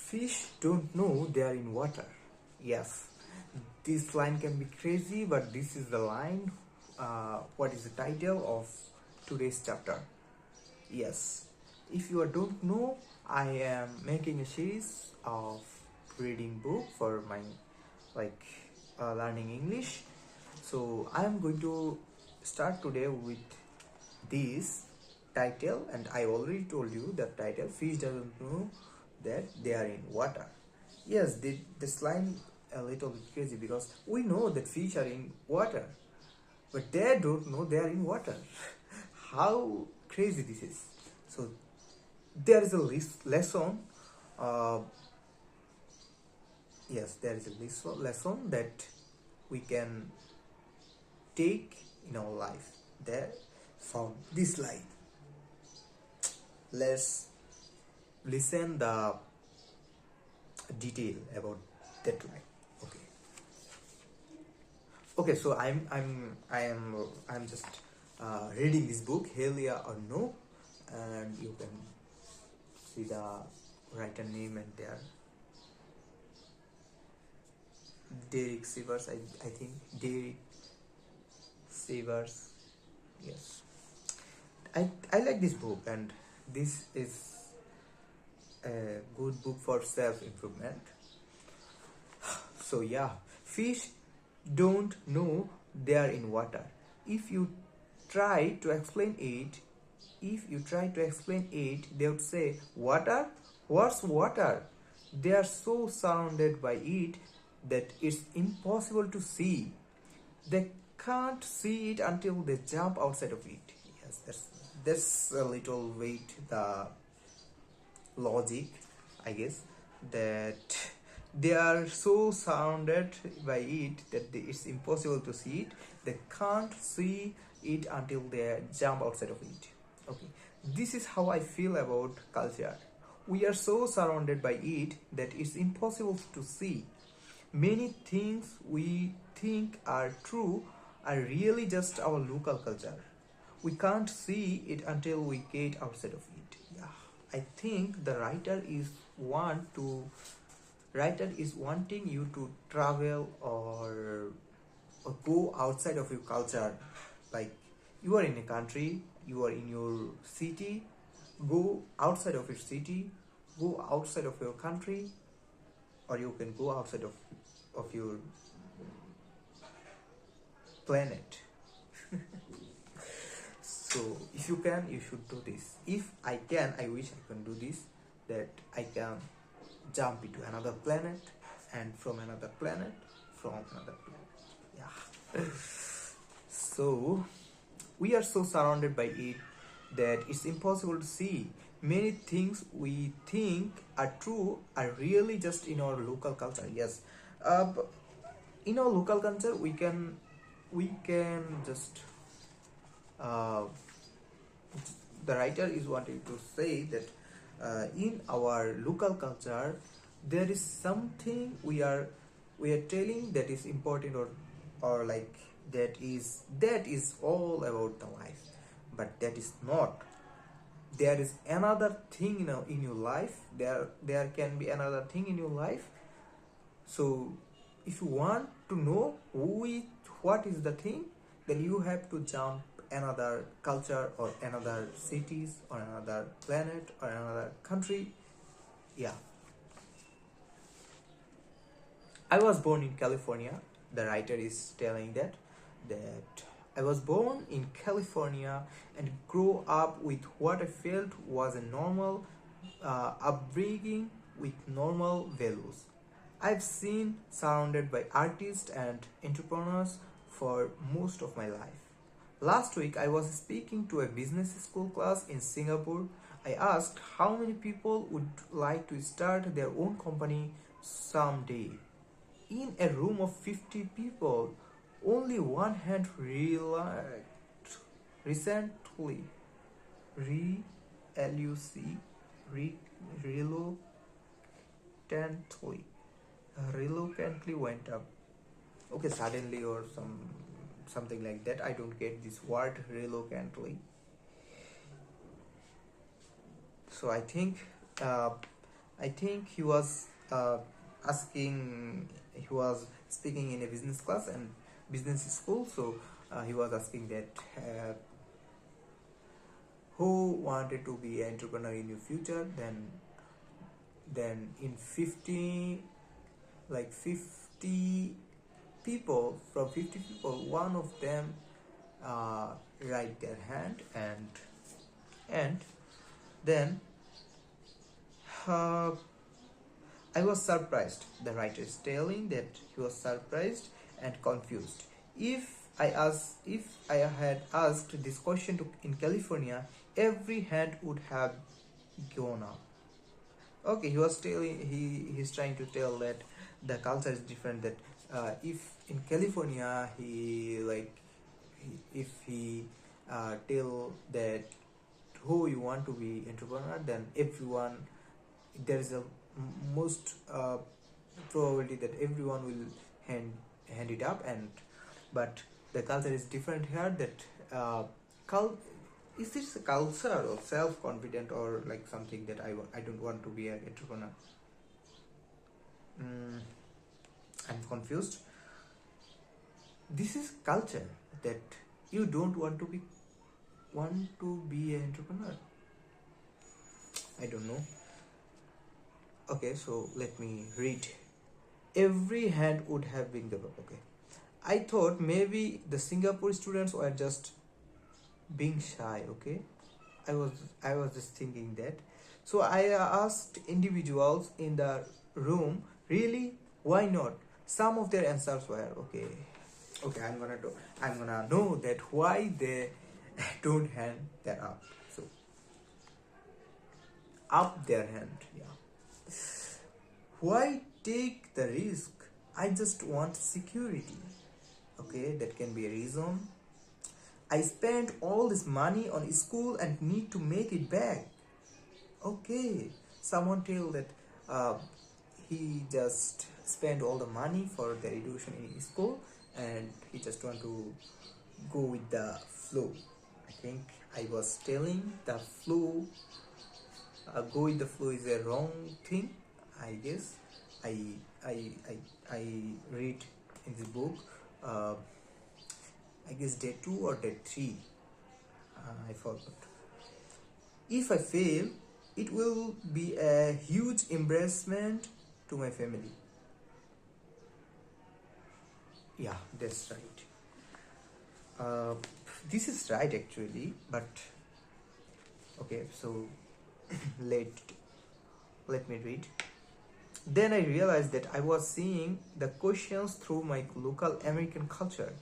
Fish don't know they are in water. Yes, this line can be crazy, but this is the line. What is the title of today's chapter? Yes, if you don't know, I am making a series of reading book for my like learning English. So I am going to start today with this title, and I already told you that title. Fish doesn't know that they are in water. Yes, this line a little bit crazy because we know that fish are in water, but they don't know they are in water. How crazy this is! So there is a lesson. Uh, yes, there is a lesson that we can take in our life. There, from this line, let's listen the detail about that line. Okay. Okay, so I'm just reading this book, Hell Yeah or No, and you can see the writer name and there. Derek Sivers, I think Derek Sivers. Yes, I like this book, and this is a good book for self improvement. So yeah, fish don't know they are in water. If you try to explain it, they would say, water? What's water? They are so surrounded by it that it's impossible to see. They can't see it until they jump outside of it. Yes, that's a little bit the logic, I guess, that they are so surrounded by it that it's impossible to see it. They can't see it until they jump outside of it. Okay, this is how I feel about culture. We are so surrounded by it that it's impossible to see. Many things we think are true are really just our local culture. We can't see it until we get outside of it. Yeah, I think the writer is wanting you to travel or go outside of your culture. Like, you are in a country, you are in your city, go outside of your city, go outside of your country, or you can go outside of your planet. So if you can, you should do this. If I can, I wish I can do this, that I can jump into another planet, and from another planet, yeah. So we are so surrounded by it that it's impossible to see. Many things we think are true are really just in our local culture. Yes, in our local culture we can just uh, the writer is wanting to say that in our local culture there is something we are telling that is important, or like that is all about the life, but that is not. There is another thing in your life. There can be another thing in your life. So if you want to know what is the thing, then you have to jump another culture or another cities or another planet or another country. Yeah, I was born in California. The writer is telling that I was born in California and grew up with what I felt was a normal upbringing with normal values. I've seen surrounded by artists and entrepreneurs for most of my life. Last week, I was speaking to a business school class in Singapore. I asked how many people would like to start their own company someday. In a room of 50 people, only one hand recently re re reluctantly reluctantly went up. Okay, suddenly or something like that. I don't get this word reluctantly. So I think uh, I think he was asking, he was speaking in a business class and business school, so he was asking that who wanted to be an entrepreneur in your future. Then in 50, like 50 people, from 50 people, one of them uh, write their hand, and then uh, I was surprised. The writer is telling that he was surprised and confused. If I had asked this question in California, every hand would have gone up. Okay, he was telling, he's trying to tell that the culture is different. That if in California he like if he tell that who you want to be entrepreneur, then everyone, there is a most probability that everyone will hand it up. And but the culture is different here, that cul- is this a culture of self-confident or like something that I don't want to be an entrepreneur. mm, I'm confused. This is culture that you don't want to be an entrepreneur. I don't know. Okay, so let me read. Every hand would have been given. Okay, I thought maybe the Singapore students were just being shy. Okay, I was just thinking that. So I asked individuals in the room, really, why not? Some of their answers were okay. Okay, I'm gonna know that why they don't hand that up. So up their hand, yeah. Why take the risk? I just want security. Okay, that can be a reason. I spent all this money on school and need to make it back. Okay, someone tell that uh, he just spent all the money for the education in school and he just want to go with the flow. I think I was telling the flow, go with the flow is a wrong thing. I guess I I read in the book. Uh, I guess day 2 or day 3. I forgot. If I fail, it will be a huge embarrassment to my family. Yeah, that's right. This is right actually, but okay. So let let me read. Then I realized that I was seeing the questions through my local American culture.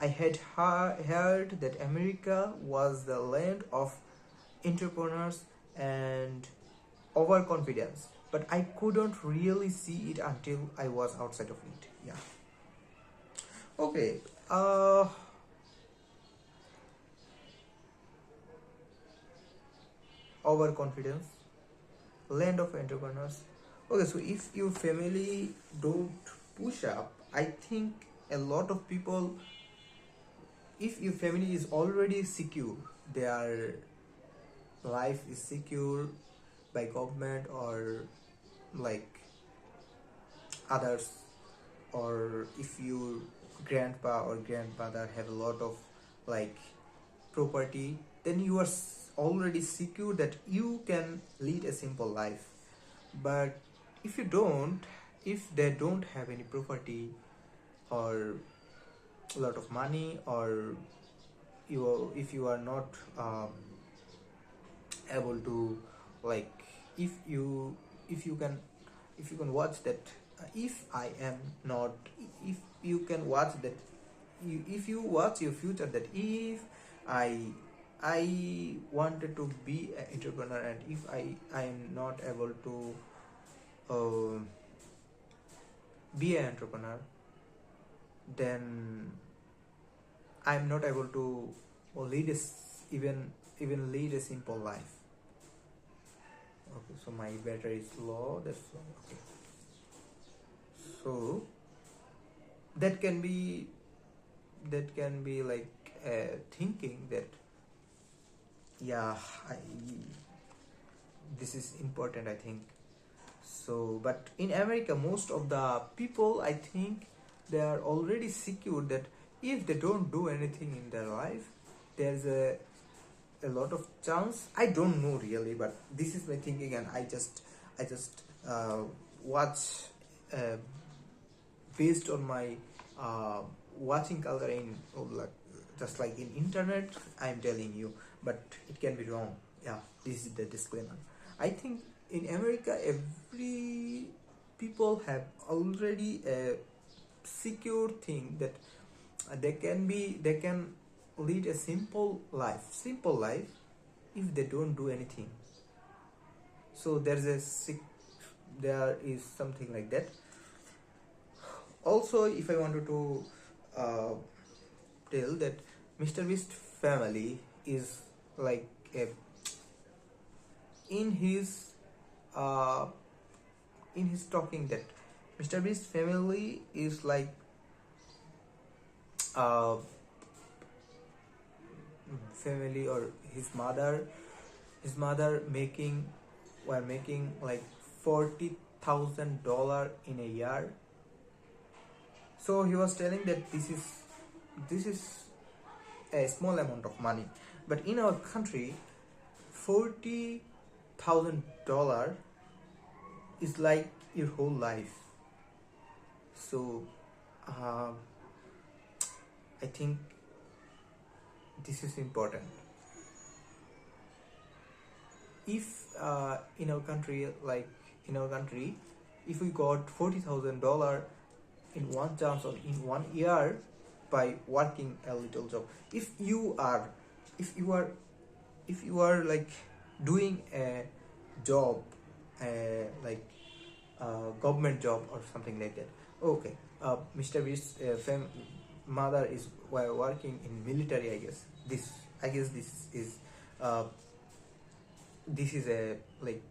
I had heard that America was the land of entrepreneurs and overconfidence, but I couldn't really see it until I was outside of it. Yeah. Okay. Overconfidence, land of entrepreneurs. Okay, so if your family don't push up, I think a lot of people, if your family is already secure, their life is secure by government or like others, or if your grandpa or grandmother have a lot of like property, then you are already secure that you can lead a simple life. But if you don't, if they don't have any property or a lot of money, or if you are not able to like, if you if you can if you can watch that, if I am not if you can watch that, if you watch your future, that if i I wanted to be an entrepreneur, and if I am not able to uh, be an entrepreneur, then I'm not able to lead even lead a simple life. Okay, so my battery is low, that's why. Okay, so that can be like thinking that, yeah, I this is important, I think. So but in America, most of the people, I think, they are already secure that if they don't do anything in their life, there's a lot of chance. I don't know really, but this is my thinking, and I just watch uh, based on my uh, watching culture in, like, just like in internet. I'm telling you, but it can be wrong. Yeah, this is the disclaimer. I think in America, every people have already a secure thing that they can lead a simple life if they don't do anything. So there is something like that. Also, if I wanted to uh, tell that Mr. Beast family is like a, in his uh, in his talking, that Mr. Beast family is like uh, family, or his mother making were making like $40,000 in a year. So he was telling that this is a small amount of money, but in our country, $40,000 is like your whole life. So uh, I think this is important. If in our country, if we got $40,000 in one chance or in 1 year by working a little job, if you are if you are like doing a job, like government job or something like that. Okay, Mr. Beast's mother is working in military. I guess uh, this is a like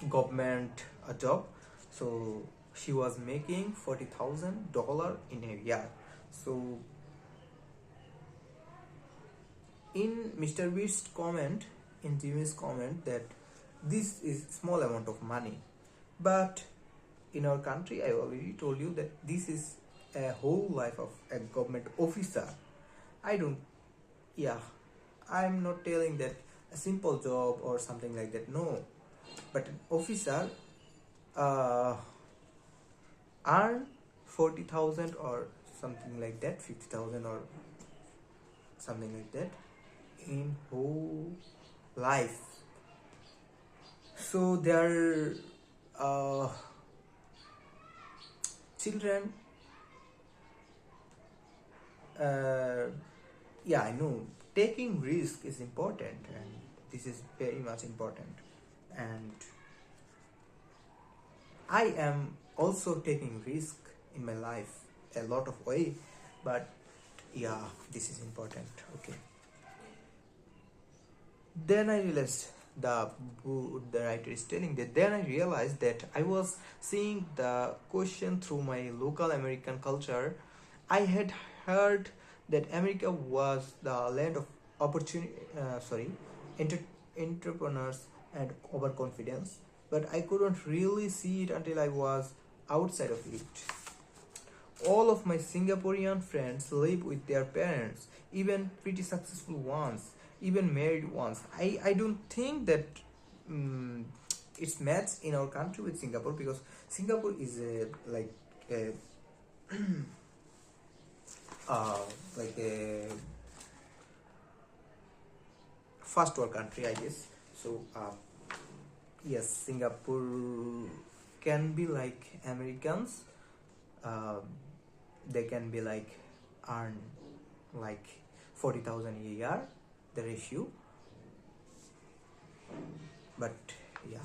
government job. So she was making $40,000 in a year. So in Mr. Beast's comment, in Jimmy's comment, that this is small amount of money, but in our country, I already told you that this is a whole life of a government officer. I don't, yeah, I'm not telling that a simple job or something like that, no, but an officer uh, earn 40,000 or something like that, 50,000 or something like that in whole life. So their uh, children, uh, yeah, I know taking risk is important, and this is very much important, and I am also taking risk in my life a lot of way, but yeah, this is important. Okay, then I realized, the writer is telling that, then I realized that I was seeing the question through my local American culture. I had heard that America was the land of opportunity, enter- entrepreneurs and overconfidence, but I couldn't really see it until I was outside of it. All of my Singaporean friends live with their parents, even pretty successful ones, even married ones. I don't think that um, it's matched in our country with Singapore, because Singapore is a uh, like a first world country, I guess. So yes, Singapore can be like Americans. Uh, they can be like earn like 40,000 a year, the ratio. But yeah,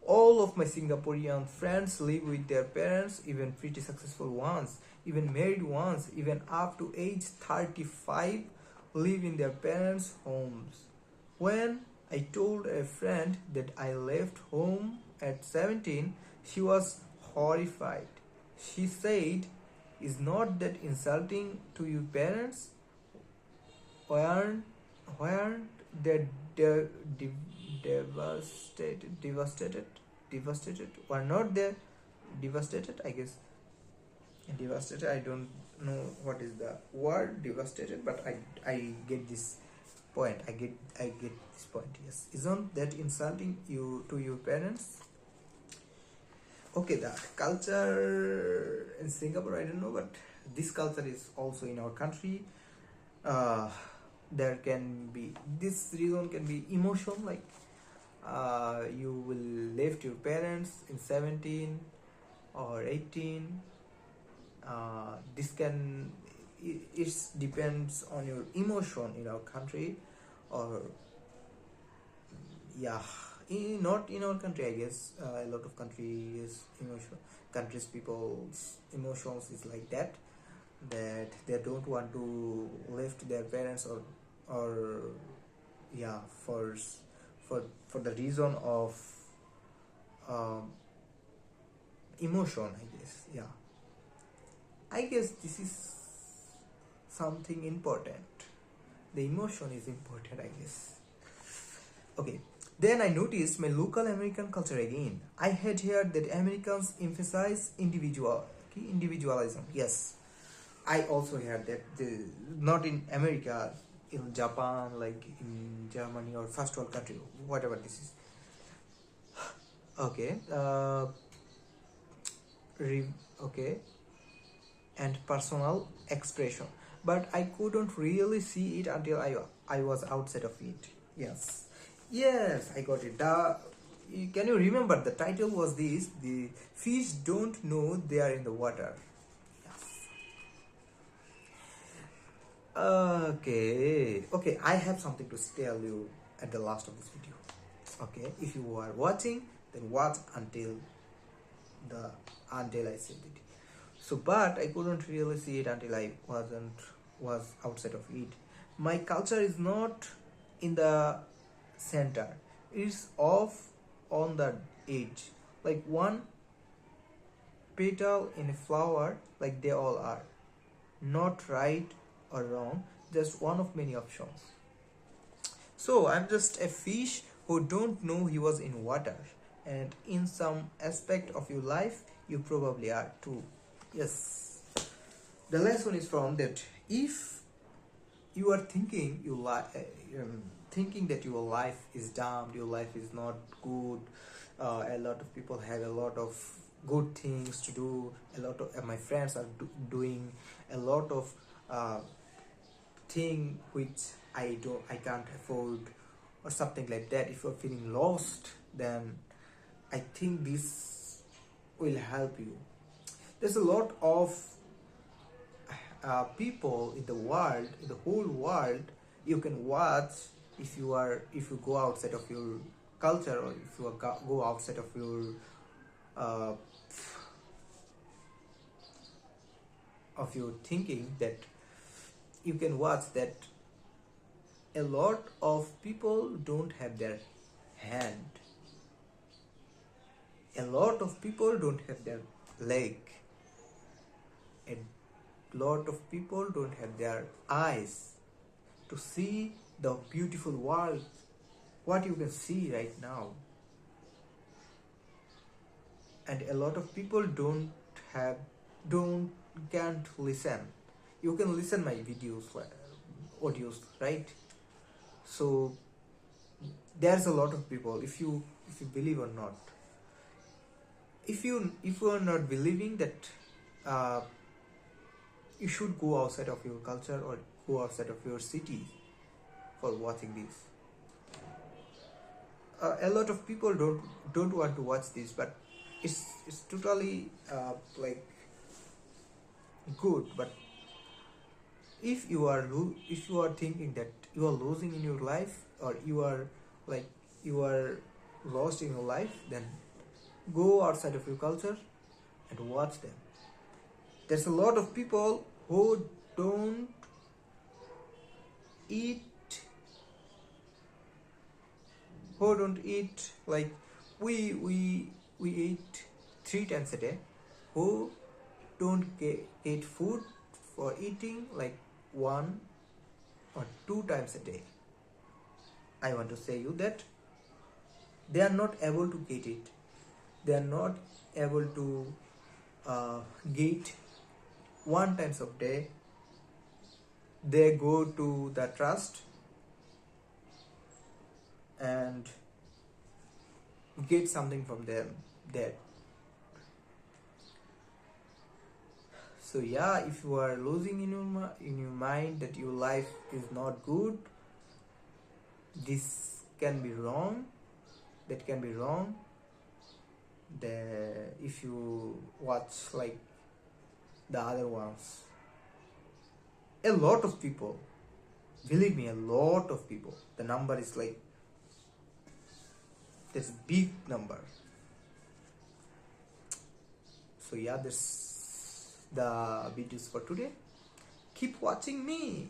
all of my Singaporean friends live with their parents, even pretty successful ones, even married ones, even up to age 35, live in their parents' homes. When I told a friend that I left home at 17, she was horrified. She said, "Is not that insulting to your parents? Why aren't they devastated or not there. Devastated, I guess. Devastated, I don't know what is the word devastated, but I get this point. I get this point. Yes, isn't that insulting you to your parents? Okay, the culture in Singapore, I don't know, but this culture is also in our country. uh, there can be, this reason can be emotion, like you will left your parents in 17 or 18. This can, it depends on your emotion in our country, or yeah, not in our country, I guess. A lot of countries people's emotions is like that, that they don't want to left their parents, or yeah, for the reason of um, emotion, I guess. Yeah, I guess this is something important. The emotion is important, I guess. Okay, then I noticed my local American culture again. I had heard that Americans emphasize individualism. Yes, I also heard that not in America, in Japan, like in Germany or first world country, whatever this is. Okay, okay, and personal expression, but I couldn't really see it until I was outside of it. Yes, yes, I got it. Can you remember the title was this? The fish don't know they are in the water. Yes. Okay, I have something to tell you at the last of this video. Okay, if you are watching, then watch until I said it. So, but I couldn't really see it until I was outside of it. My culture is not in the center. It's off on the edge, like one petal in a flower, like they all are. Not right or wrong, just one of many options. So I'm just a fish who don't know he was in water, and in some aspect of your life, you probably are too. Yes. The lesson is from that. If you are thinking thinking that your life is dumb, your life is not good, a lot of people have a lot of good things to do. A lot of my friends are doing a lot of thing which I can't afford, or something like that. If you're feeling lost, then I think this will help you. There's a lot of people in the world, in the whole world, you can watch. If you go outside of your culture, or if you go outside of your uh, thinking, that you can watch that a lot of people don't have their hand, a lot of people don't have their leg, a lot of people don't have their eyes to see the beautiful world, what you can see right now. And a lot of people don't can't listen. You can listen my videos, audios, right? So there's a lot of people, if you believe or not. If you are not believing that, you should go outside of your culture, or go outside of your city for watching this. A lot of people don't want to watch this, but it's totally like good. But if you are thinking that you are losing in your life, or you are lost in your life, then go outside of your culture and watch them. There's a lot of people who don't eat like we eat 3 times a day, who don't eat food for eating like 1 or 2 times a day. I want to say you that they are not able to get it. They are not able to get one times of day. They go to the trust and get something from them there. So yeah, if you are losing in your mind that your life is not good, this can be wrong, that can be wrong. If you watch like the other ones, a lot of people, believe me, a lot of people, the number is like, that's big number. So yeah, that's the videos for today. Keep watching me.